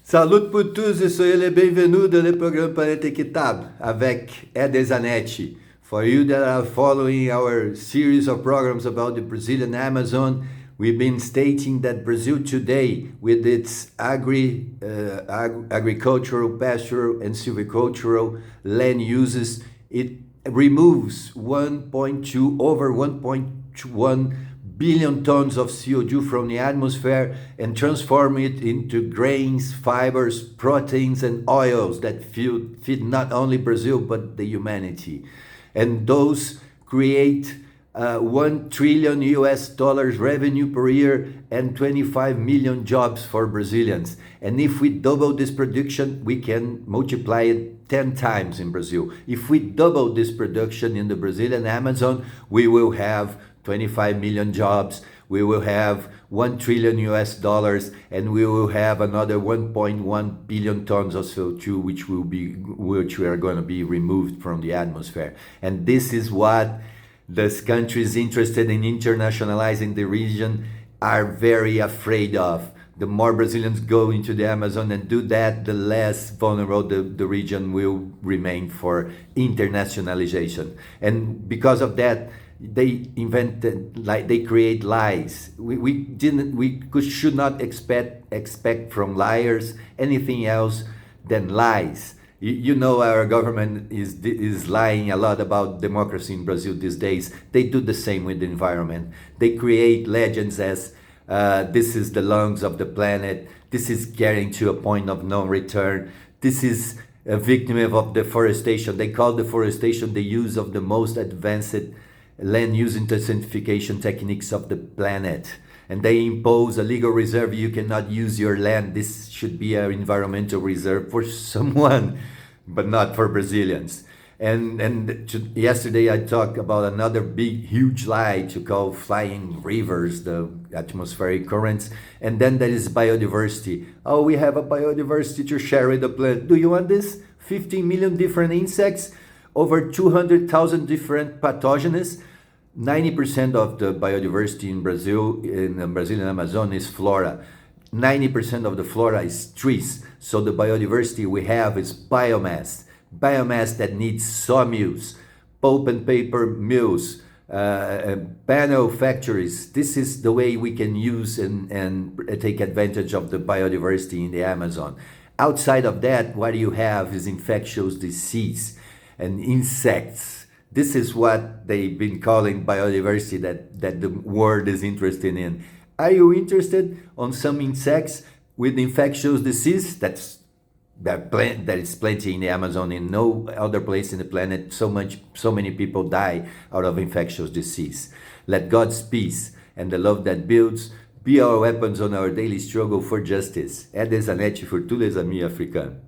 Salut pour tous et soyez les bienvenus dans le programme Planète Équitable avec Ed Zanetti. For you that are following our series of programs about the Brazilian Amazon, we've been stating that Brazil today, with its agricultural, pastoral, and silvicultural land uses, it removes over 1.1 billion tons of CO2 from the atmosphere and transform it into grains, fibers, proteins, and oils that feed not only Brazil but the humanity. And those create 1 trillion US dollars revenue per year and 25 million jobs for Brazilians. And if we double this production, we can multiply it 10 times in Brazil. If we double this production in the Brazilian Amazon, we will have 25 million jobs, we will have 1 trillion US dollars, and we will have another 1.1 billion tons of CO2 which are going to be removed from the atmosphere. And this is what these countries interested in internationalizing the region are very afraid of. The more Brazilians go into the Amazon and do that, the less vulnerable the region will remain for internationalization. And because of that, they create lies. We should not expect from liars anything else than lies. You know, our government is lying a lot about democracy in Brazil these days. They do the same with the environment. They create legends as this is the lungs of the planet. This is getting to a point of no return. This is a victim of deforestation. They call deforestation the use of the most advanced land use intensification techniques of the planet. And they impose a legal reserve. You cannot use your land. This should be an environmental reserve for someone, but not for Brazilians. And yesterday I talked about another big, huge lie to call flying rivers, the atmospheric currents. And then there is biodiversity. Oh, we have a biodiversity to share with the planet. Do you want this? 15 million different insects, over 200,000 different pathogens. 90% of the biodiversity in Brazil, in the Brazilian Amazon, is flora. 90% of the flora is trees. So the biodiversity we have is biomass. Biomass that needs sawmills, pulp and paper mills, panel factories. This is the way we can use and take advantage of the biodiversity in the Amazon. Outside of that, what you have is infectious disease and insects. This is what they've been calling biodiversity that the world is interested in. Are you interested on some insects with infectious disease? That is plenty in the Amazon. In no other place in the planet so many people die out of infectious disease. Let God's peace and the love that builds be our weapons on our daily struggle for justice. Ed Zanetti for tous les amis africains.